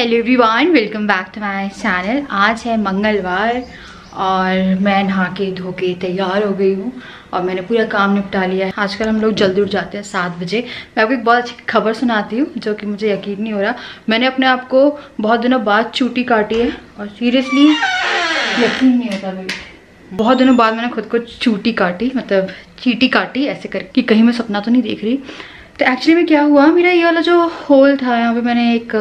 Hello everyone, welcome back to my channel. आज है मंगलवार और मैं नहा के धो के तैयार हो गई हूँ और मैंने पूरा काम निपटा लिया है। आजकल हम लोग जल्दी उठ जाते हैं 7 बजे। मैं आपको एक बहुत अच्छी खबर सुनाती हूँ जो कि मुझे यकीन नहीं हो रहा। मैंने अपने आप को बहुत दिनों बाद चूटी काटी है और सीरियसली यकीन नहीं होता भाई। बहुत दिनों बाद मैंने खुद को चूटी काटी, मतलब चीटी काटी ऐसे करके कि कहीं मैं सपना तो नहीं देख रही। तो एक्चुअली में क्या हुआ, मेरा ये वाला जो होल था यहाँ पे मैंने एक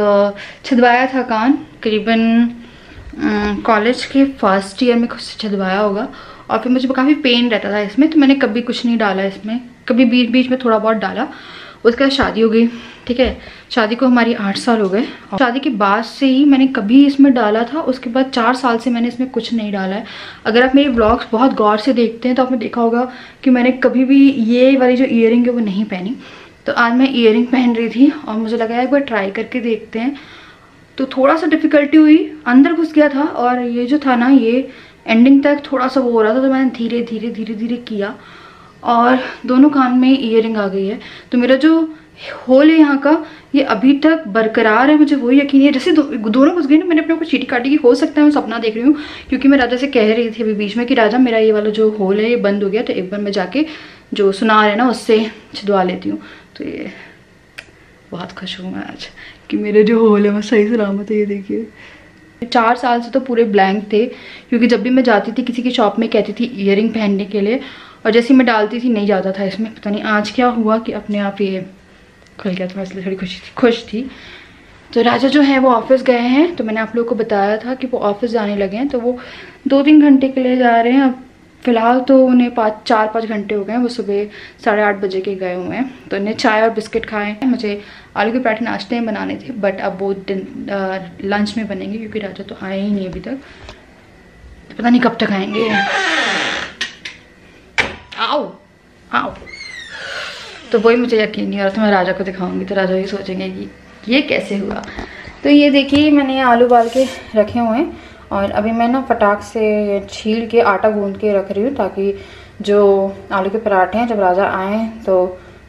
छिदवाया था कान, करीबन कॉलेज के फर्स्ट ईयर में खुद से छिदवाया होगा। और फिर मुझे काफ़ी पेन रहता था इसमें, तो मैंने कभी कुछ नहीं डाला इसमें, कभी बीच बीच में थोड़ा बहुत डाला। उसके बाद शादी हो गई, ठीक है। शादी को हमारी 8 साल हो गए और शादी के बाद से ही मैंने कभी इसमें डाला था। उसके बाद 4 साल से मैंने इसमें कुछ नहीं डाला है। अगर आप मेरे व्लॉग्स बहुत गौर से देखते हैं तो आपने देखा होगा कि मैंने कभी भी ये वाली जो ईयरिंग है वो नहीं पहनी। तो आज मैं ईयरिंग पहन रही थी और मुझे लगा एक बार ट्राई करके देखते हैं। तो थोड़ा सा डिफ़िकल्टी हुई, अंदर घुस गया था और ये जो था ना, ये एंडिंग तक थोड़ा सा वो हो रहा था। तो मैंने धीरे धीरे किया और दोनों कान में ईयरिंग आ गई है। तो मेरा जो होल है यहाँ का, ये अभी तक बरकरार है। मुझे वही यकीन है, जैसे दोनों घुस गई ना, मैंने अपने को चीटी काटी की। हो सकता है मैं सपना देख रही हूँ, क्योंकि मैं राजा से कह रही थी अभी बीच में कि राजा मेरा ये वाला जो होल है ये बंद हो गया, तो एक बार मैं जाके जो सुनार है ना उससे छिदवा लेती हूँ। तो ये बहुत खुश हूँ मैं आज कि मेरे जो होल है वो सही सलामत है। ये देखिए 4 साल से तो पूरे ब्लैंक थे, क्योंकि जब भी मैं जाती थी किसी की शॉप में कहती थी ईयरिंग पहनने के लिए, और जैसे मैं डालती थी नहीं जाता था इसमें। पता नहीं आज क्या हुआ कि अपने आप ये खुल गया, तो मैं इसलिए थोड़ी खुश थी। तो राजा जो है वो ऑफिस गए हैं, तो मैंने आप लोगों को बताया था कि वो ऑफिस जाने लगे हैं। तो वो 2-3 घंटे के लिए जा रहे हैं। अब फिलहाल तो उन्हें 4-5 घंटे हो गए हैं। वो सुबह 8:30 बजे के गए हुए हैं। तो उन्हें चाय और बिस्किट खाए हैं। मुझे आलू के पराठे नाश्ते में बनाने थे, बट अब वो लंच में बनेंगे, क्योंकि राजा तो आए ही नहीं अभी तक। तो पता नहीं कब तक आएंगे। आओ आओ। तो वही मुझे यकीन नहीं हो रहा था। मैं राजा को दिखाऊंगी तो राजा ये सोचेंगे कि ये कैसे हुआ। तो ये देखिए मैंने आलू उबाल के रखे हुए हैं और अभी मैं ना फटाक से छील के आटा गूंद के रख रही हूँ, ताकि जो आलू के पराठे हैं जब राजा आए तो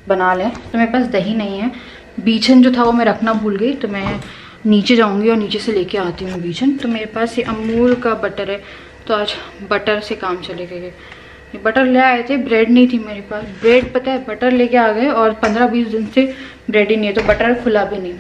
बना लें। तो मेरे पास दही नहीं है, बीछन जो था वो मैं रखना भूल गई। तो मैं नीचे जाऊँगी और नीचे से लेके आती हूँ बीछन। तो मेरे पास ये अमूल का बटर है, तो आज बटर से काम चलेगा। बटर ले आए थे, ब्रेड नहीं थी मेरे पास। ब्रेड पता है बटर लेके आ गए और 15-20 दिन से ब्रेड ही नहीं है, तो बटर खुला भी नहीं।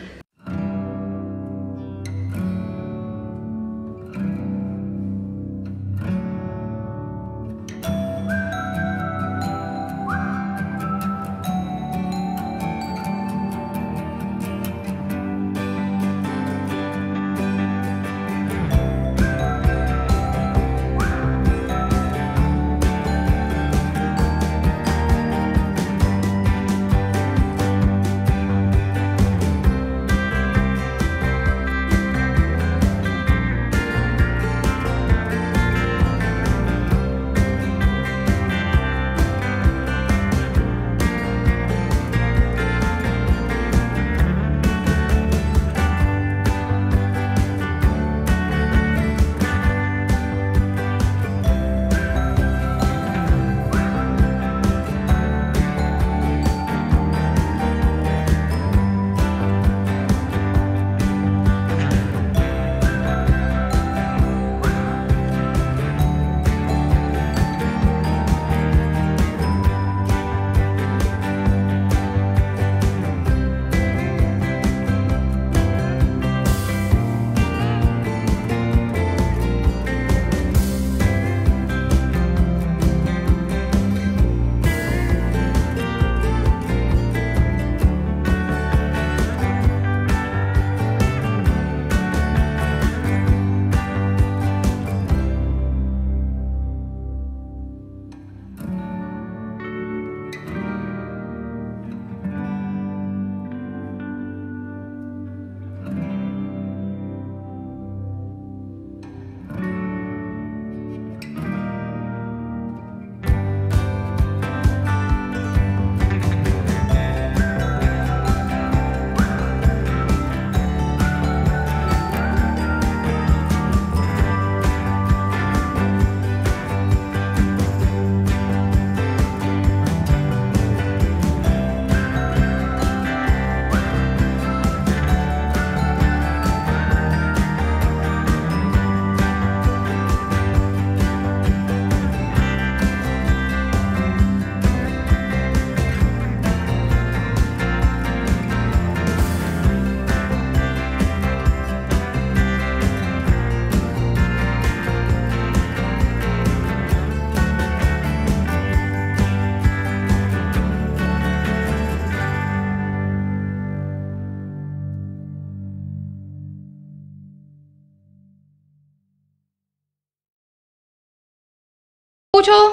पूछ हो?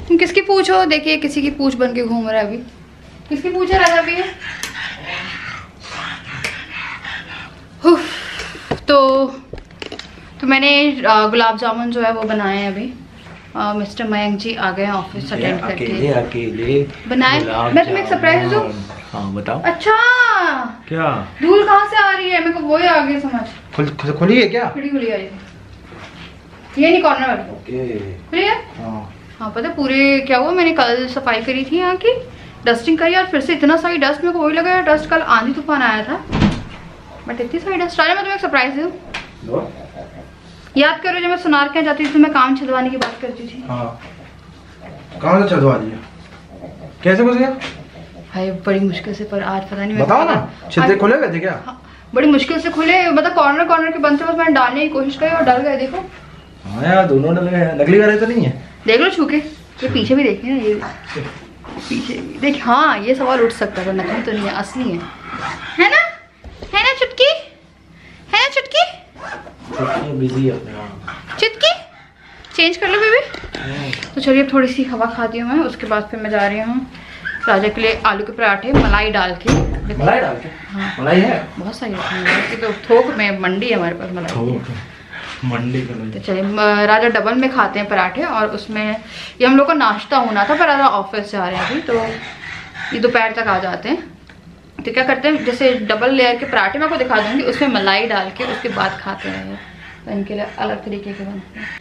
तुम किसकी पूछ हो? देखिए किसी की पूछ बन के घूम रहा है अभी। किसकी पूछ है राजा भी? तो मैंने गुलाब जामुन जो है वो बनाए हैं अभी। मिस्टर मयंक जी आ गए ऑफिस अटेंड करके। अकेले बनाए। मैं तुम्हें एक सरप्राइज दूं? हाँ बताओ। अच्छा क्या धूल कहाँ से आ रही है? मेरे को वही आ गई समझ। खुली है क्या? खुली है ये नहीं कॉर्नर वाली खुली है। हाँ पता है पूरे क्या हुआ, मैंने कल सफाई करी थी यहाँ की, डस्टिंग करी और फिर से इतना सारी डस्ट, मेरे को वही लगा डस्ट कल आंधी तूफान आया था बट इतनी सारी डस्ट। राजा मैं तुम्हें एक सरप्राइज दूं? याद करो जब मैं सुनार के जाती थी तो मैं काम छदवाने की बात करती थी। कहाँ से छदवा दिया? कैसे घुस गया? भाई बड़ी मुश्किल से, पर आज पता नहीं बताओ ना, छिद्रे खुले गए थे क्या? हाँ, बड़ी मुश्किल से खुले, मतलब कॉर्नर के बनते बस मैंने डालने की कोशिश करी और डल गए। देखो हाँ यार दोनों डल गए। नकली वाले तो नहीं है? देख लो छू के, ये पीछे भी देखिए ना, ये पीछे भी देख। हाँ ये सवाल उठ सकता है, नकली तो नहीं है असली है ना? है ना चुटकी? है ना चुटकी? बिजी है चुटकी चेंज कर लो बेबी। तो चलिए अब थोड़ी सी हवा खाती हूँ मैं, उसके बाद फिर मैं जा रही हूँ राजा के लिए आलू के पराठे मलाई डाल के। मलाई डाल के? हाँ मलाई है बहुत सारी है तो थोक में मंडी है हमारे पास मलाई मंडी का। तो चलिए राजा डबल में खाते हैं पराठे, और उसमें ये हम लोग को नाश्ता होना था पर राजा ऑफिस जा रहे हैं अभी, तो ये दोपहर तक आ जाते हैं। तो क्या करते हैं, जैसे डबल लेयर के पराठे मैं आपको दिखा दूंगी, उसमें मलाई डाल के उसके बाद खाते हैं, तो इनके लिए अलग तरीके के बनते हैं।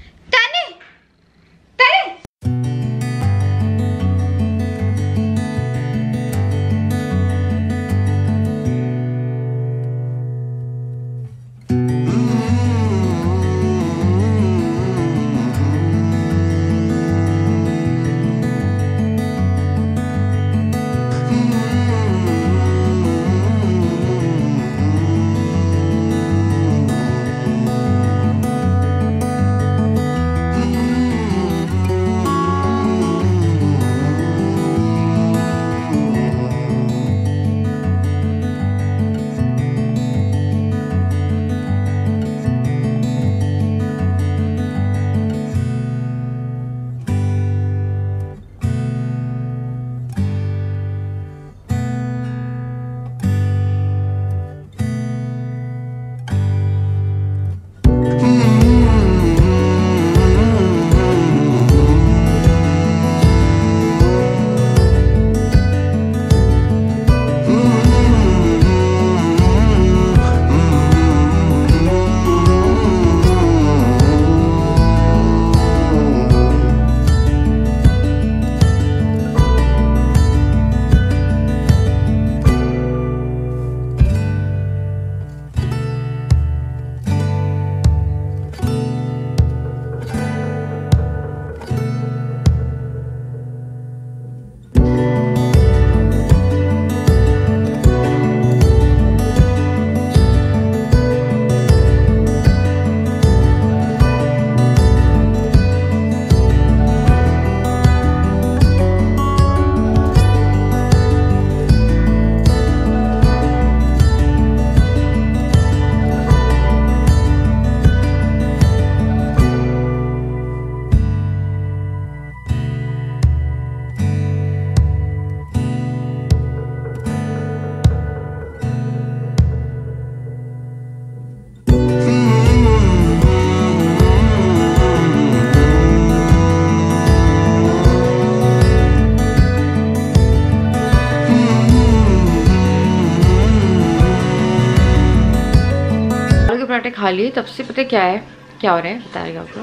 पराठे खा लिए, तब से पता क्या है क्या हो रहा है बताएगा आपको।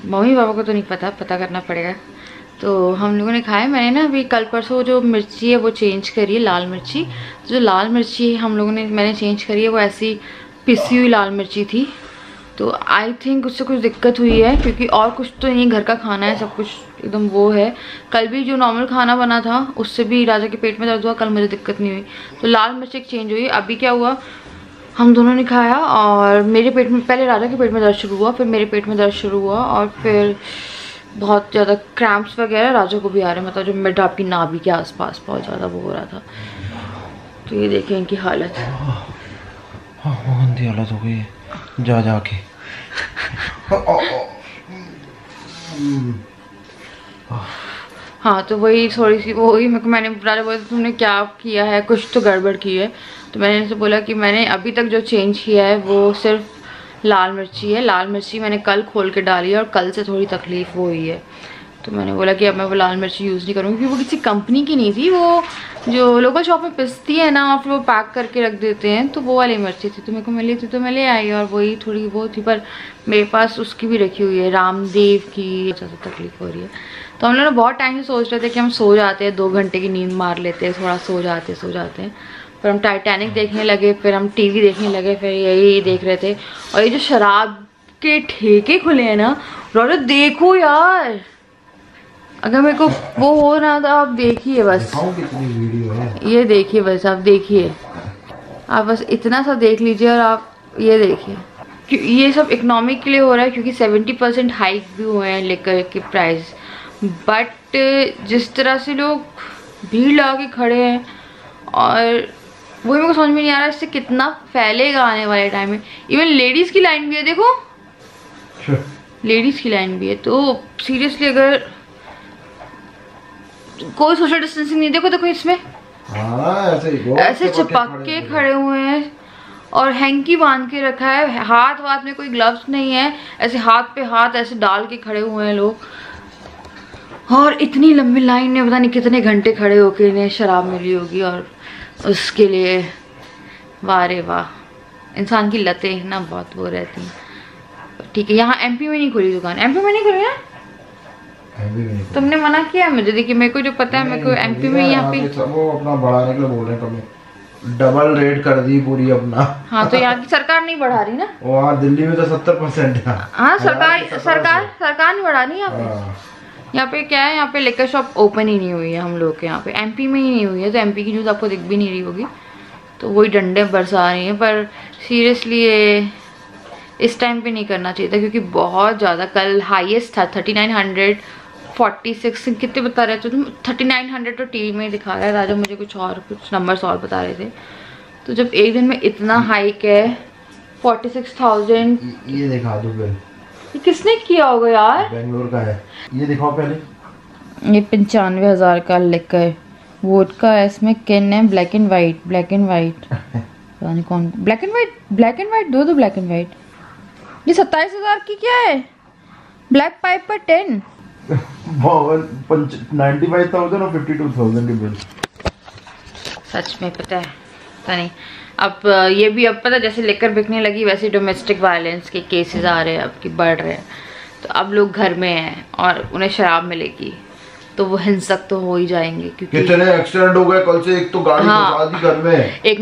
मम्मी पापा को तो नहीं पता करना पड़ेगा। तो हम लोगों ने खाया, मैंने ना अभी कल परसों जो मिर्ची है वो चेंज करी है, लाल मिर्ची। जो लाल मिर्ची हम लोगों ने मैंने चेंज करी है वो ऐसी पिसी हुई लाल मिर्ची थी, तो आई थिंक उससे कुछ दिक्कत हुई है, क्योंकि और कुछ तो नहीं, घर का खाना है सब कुछ एकदम वो है। कल भी जो नॉर्मल खाना बना था उससे भी राजा के पेट में दर्द हुआ, कल मुझे दिक्कत नहीं हुई, तो लाल मिर्च एक चेंज हुई। अभी क्या हुआ, हम दोनों ने खाया और मेरे पेट में, पहले राजा के पेट में दर्द शुरू हुआ, फिर मेरे पेट में दर्द शुरू हुआ, और फिर बहुत ज़्यादा क्रैम्प्स वगैरह राजा को भी आ रहे हैं, मतलब जो मिड आपकी नाभि के आसपास बहुत ज़्यादा वो हो रहा था। तो ये देखिए इनकी हालत, गंदी हालत हो गई जा के। हाँ तो वही थोड़ी सी वही मैंने राजा बोला तुमने क्या किया है, कुछ तो गड़बड़ की है। तो मैंने इनसे बोला कि मैंने अभी तक जो चेंज किया है वो सिर्फ लाल मिर्ची है। लाल मिर्ची मैंने कल खोल के डाली है और कल से थोड़ी तकलीफ हुई है। तो मैंने बोला कि अब मैं वो लाल मिर्ची यूज़ नहीं करूँगी, क्योंकि वो किसी कंपनी की नहीं थी, वो जो लोकल शॉप में पिसती है ना और फिर वो पैक करके रख देते हैं, तो वो वाली मिर्ची थी। तो मेरे को मिली थी तो मैं ले आई और वही थोड़ी वो थी, पर मेरे पास उसकी भी रखी हुई है रामदेव की। ज़्यादा तकलीफ हो रही है। तो हम लोग बहुत टाइम से सोच रहे थे कि हम सो जाते हैं, 2 घंटे की नींद मार लेते हैं, थोड़ा सो जाते हैं। फिर हम टाइटैनिक देखने लगे, फिर हम टीवी देखने लगे, फिर यही देख रहे थे। और ये जो शराब के ठेके खुले हैं ना, रोज़ा देखो यार, अगर मेरे को वो हो रहा तो आप देखिए बस, कितनी वीडियो है ये देखिए बस, आप देखिए, आप बस इतना सा देख लीजिए और आप ये देखिए। ये सब इकोनॉमिक के लिए हो रहा है क्योंकि 70% हाइक भी हुए हैं लेकर के प्राइस। बट जिस तरह से लोग भीड़ लगा के खड़े हैं और वही मेरे को समझ में नहीं आ रहा इससे कितना फैलेगा आने वाले टाइम में। इवन लेडीज़ की लाइन भी है, देखो लेडीज़ की लाइन भी है। तो सीरियसली अगर कोई सोशल डिस्टेंसिंग नहीं, देखो इसमें ऐसे चिपक के खड़े हुए हैं और हैंकी बांध के रखा है, हाथ में कोई ग्लव्स नहीं है, ऐसे हाथ पे हाथ ऐसे डाल के खड़े हुए हैं लोग। और इतनी लंबी लाइन में पता नहीं कितने घंटे खड़े होके इन्हें शराब मिली होगी, और उसके लिए वाह रे वाह, इंसान की लतें ना बहुत वो रहती हैं। ठीक है, यहाँ एमपी में नहीं खुली दुकान, एमपी में नहीं खुली है, तुमने मना किया मुझे। देखिए मेरे को जो पता है, मेरे को एमपी में यहाँ पे वो अपना बढ़ाने के लिए बोल रहे हैं, डबल रेट कर दी पूरी अपना। हाँ तो यहाँ की सरकार नहीं बढ़ा रही ना, वहाँ दिल्ली में तो 70% है। हाँ सरकार नहीं बढ़ा रही यहाँ पे। यहाँ पे क्या है, यहाँ पे लिकर शॉप ओपन ही नहीं हुई है हम लोग के यहाँ पे, एमपी में ही नहीं हुई है। तो एमपी की न्यूज़ आपको दिख भी नहीं रही होगी, तो वही डंडे बरसा रही हैं। पर सीरियसली ये इस टाइम पे नहीं करना चाहिए था, क्योंकि बहुत ज़्यादा कल हाईएस्ट था 3946 कितने बता रहे थे तुम, 3900 तो टीवी में दिखा रहा है। राजा मुझे कुछ नंबर्स और बता रहे थे। तो जब एक दिन में इतना हाइक है 46,000, ये दिखा दो बिल, ये किसने किया होगा यार, बेंगलोर का है, ये दिखाओ पहले। ये 95,000 का लिकर वोडका है, इसमें किन है ब्लैक एंड वाइट पता नहीं कौन, ब्लैक एंड वाइट दो ब्लैक एंड वाइट। ये 27,000 की क्या है, ब्लैक पाइप पर 10 95,000 और 52,000 के बिल। सच में पता नहीं। अब ये भी अब पता, जैसे लेकर बिकने लगी वैसे डोमेस्टिक वायलेंस के केसेस आ रहे हैं अब कि बढ़ रहे हैं। तो अब लोग घर में हैं और उन्हें शराब मिलेगी तो वो हिंसक तो हो ही जाएंगे, क्योंकि कितने एक्सीडेंट हो गए कल से। एक तो गाड़ी फंसा दी घर में, एक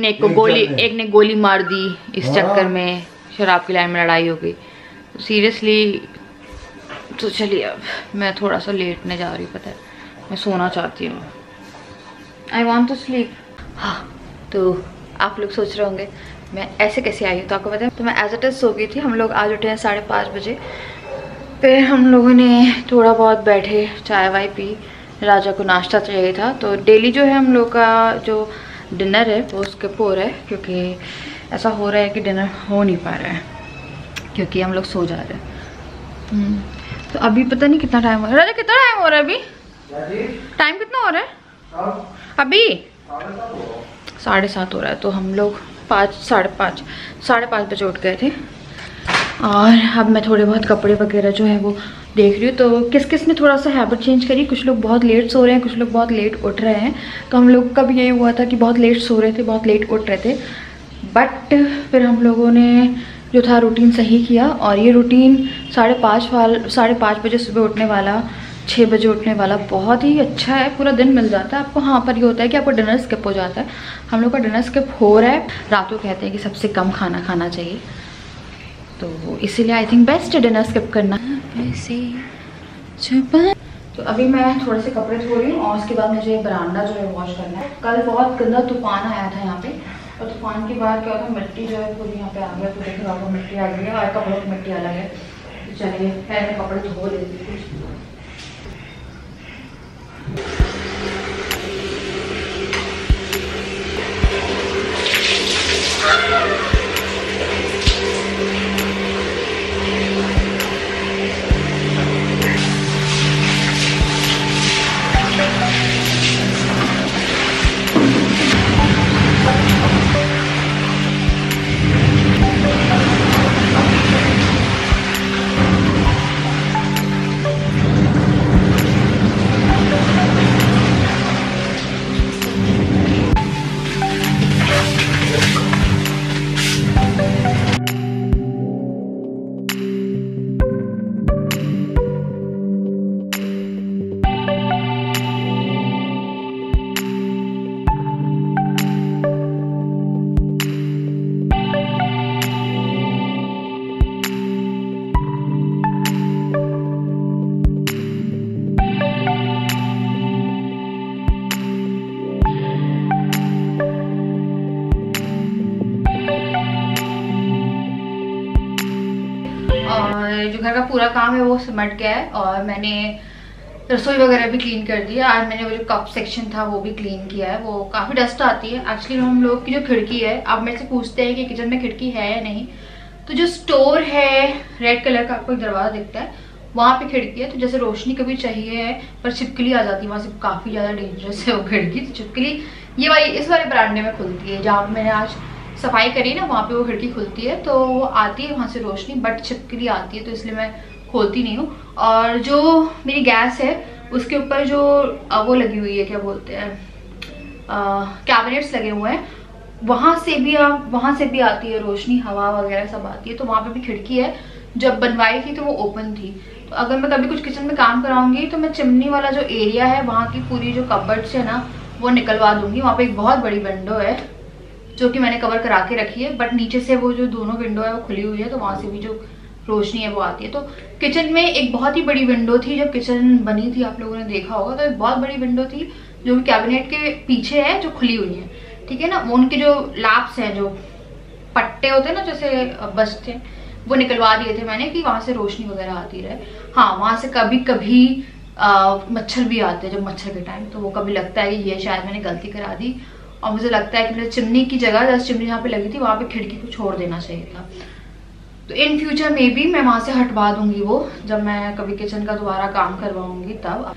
ने गोली मार दी इस चक्कर में, शराब की लाइन में लड़ाई हो गई। तो सीरियसली तो चलिए अब मैं थोड़ा सा लेटने जा रही हूँ, पता है मैं सोना चाहती हूँ, आई वॉन्ट टू स्लीप। हाँ तो आप लोग सोच रहे होंगे मैं ऐसे कैसे आई हूँ, तो आपको पता है तो मैं एज इट इज़ सो गई थी। हम लोग आज उठे हैं 5:30 बजे। फिर हम लोगों ने थोड़ा बहुत बैठे, चाय वाय पी, राजा को नाश्ता चाहिए था। तो डेली जो है हम लोग का जो डिनर है वो स्किप हो रहा है, क्योंकि ऐसा हो रहा है कि डिनर हो नहीं पा रहा है क्योंकि हम लोग सो जा रहे हैं। तो अभी पता नहीं कितना टाइम हो रहा है, राजा कितना टाइम हो रहा है अभी, टाइम कितना हो रहा है अभी, 7:30 हो रहा है। तो हम लोग 5:30 बजे उठ गए थे। और अब मैं थोड़े बहुत कपड़े वगैरह जो है वो देख रही हूँ। तो किस किस ने थोड़ा सा हैबिट चेंज करी, कुछ लोग बहुत लेट सो रहे हैं, कुछ लोग बहुत लेट उठ रहे हैं। तो हम लोग का भी यही हुआ था कि बहुत लेट सो रहे थे, बहुत लेट उठ रहे थे। बट फिर हम लोगों ने जो था रूटीन सही किया, और ये रूटीन 5:30 बजे सुबह उठने वाला, 6 बजे उठने वाला बहुत ही अच्छा है, पूरा दिन मिल जाता है आपको। हाँ पर ये होता है कि आपको डिनर स्किप हो जाता है, हम लोग का डिनर स्किप हो रहा है। रात को कहते हैं कि सबसे कम खाना खाना चाहिए, तो इसीलिए आई थिंक बेस्ट है डिनर स्किप करना। तो अभी मैं थोड़े से कपड़े धो रही हूँ और उसके बाद मुझे बरामदा जो है वॉश करना है। कल बहुत गंदा तूफान आया था यहाँ पे, और तूफान के बाद क्या होता है, मिट्टी जो है पूरी यहाँ पे आ गया, तो देख रहा होगा मिट्टी आ गई है और कपड़ों की मिट्टी अलग है। तो चलिए पहले मैं कपड़े धो लेती हूँ। और जो घर का पूरा काम है वो सिमट गया है और मैंने रसोई वगैरह भी क्लीन कर दी है। आज मैंने वो जो कप सेक्शन था वो भी क्लीन किया है। वो काफ़ी डस्ट आती है एक्चुअली। हम लोग की जो खिड़की है, आप मेरे से पूछते हैं कि किचन में खिड़की है या नहीं, तो जो स्टोर है रेड कलर का आपको एक दरवाज़ा दिखता है, वहाँ पे खिड़की है। तो जैसे रोशनी कभी चाहिए है पर छिपकली आ जाती है वहाँ से, काफ़ी ज़्यादा डेंजरस है वो खिड़की। तो छिपकली ये वाली इस वाले बरामदे में खुलती है, जहाँ मैंने आज सफाई करी ना, वहाँ पे वो खिड़की खुलती है। तो वो आती है वहाँ से रोशनी, बट छिपकली आती है तो इसलिए मैं खोलती नहीं हूँ। और जो मेरी गैस है उसके ऊपर जो वो लगी हुई है, क्या बोलते हैं, कैबिनेट्स लगे हुए हैं, वहाँ से भी आती है रोशनी, हवा वगैरह सब आती है। तो वहाँ पे भी खिड़की है। जब बनवाई थी तो वो ओपन थी। तो अगर मैं कभी कुछ किचन में काम कराऊंगी तो मैं चिमनी वाला जो एरिया है वहाँ की पूरी जो कबर्ड्स है ना वो निकलवा दूंगी। वहाँ पे एक बहुत बड़ी विंडो है जो कि मैंने कवर करा के रखी है, बट नीचे से वो जो दोनों विंडो है वो खुली हुई है, तो वहाँ से भी जो रोशनी है वो आती है। तो किचन में एक बहुत ही बड़ी विंडो थी जब किचन बनी थी, आप लोगों ने देखा होगा। तो एक बहुत बड़ी विंडो थी जो कैबिनेट के पीछे है, जो खुली हुई है, ठीक है ना। वो उनके जो लैप्स हैं, जो पट्टे होते हैं ना जैसे बचते, वो निकलवा दिए थे मैंने कि वहां से रोशनी वगैरह आती रहे। हाँ, वहां से कभी कभी मच्छर भी आते हैं जब मच्छर के टाइम, तो वो कभी लगता है कि ये शायद मैंने गलती करा दी। और मुझे लगता है कि मेरे चिमनी की जगह, जैसे चिमनी जहाँ पे लगी थी वहां पे खिड़की को छोड़ देना चाहिए था। तो इन फ्यूचर में भी मैं वहां से हटवा दूंगी वो, जब मैं कभी किचन का दोबारा काम करवाऊंगी तब।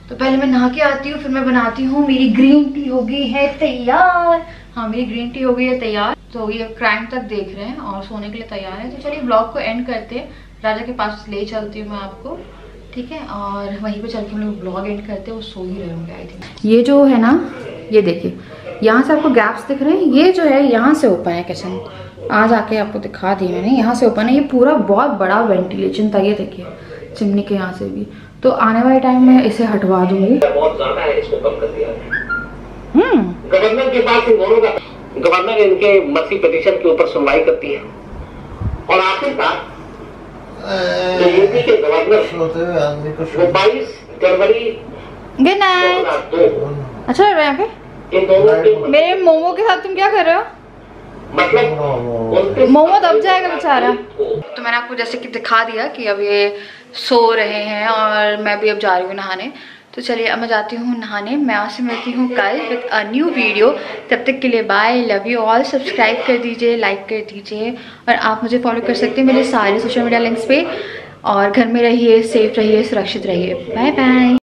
तो पहले मैं नहा के आती हूँ, फिर मैं बनाती हूँ। मेरी ग्रीन टी हो गई है तैयार। हाँ, मेरी ग्रीन टी हो गई है तैयार। तो ये क्राइम तक देख रहे हैं और सोने के लिए तैयार है। तो चलिए ब्लॉग को एंड करते हैं। राजा के पास ले चलती हूँ मैं आपको, ठीक है, और वहीं पे चल के हम लोग ब्लॉग एंड करते हैं। वो सो ही रहे होंगे आई थिंक। ये जो है ना, ये देखिए यहाँ से आपको गैप्स दिख रहे हैं, ये जो है यहाँ से ओपन है किचन। आज आके आपको दिखा दी मैंने, यहाँ से ओपन है। ये पूरा बहुत बड़ा वेंटिलेशन था, ये देखिए चिमनी के यहाँ से भी। तो आने वाले टाइम में इसे हटवा दूंगी। बहुत ज्यादा है, इसको कम कर दिया गवर्नर के पास गवर्नर इनके मर्सी पिटीशन के ऊपर सुनवाई करती है और आखिरकार यूपी के गवर्नर वो 22 जनवरी गुड नाइट। 2002 अच्छा लग रहा है यहाँ पे। इन दोनों के मेरे मोमो के साथ तुम क्या कर रहे हो? मतलब मोमो दब जाएगा बेचारा। तो मैंने आपको जैसे कि दिखा दिया कि अब ये सो रहे हैं और मैं भी अब जा रही हूँ नहाने। तो चलिए अब मैं जाती हूँ नहाने। मैं आपसे मिलती हूँ कल विद अ न्यू वीडियो। तब तक के लिए bye, love you all. Subscribe कर दीजिए, लाइक कर दीजिए, और आप मुझे फॉलो कर सकते हैं मेरे सारे सोशल मीडिया लिंक्स पे। और घर में रहिए, सेफ रहिए, सुरक्षित रहिए। Bye bye.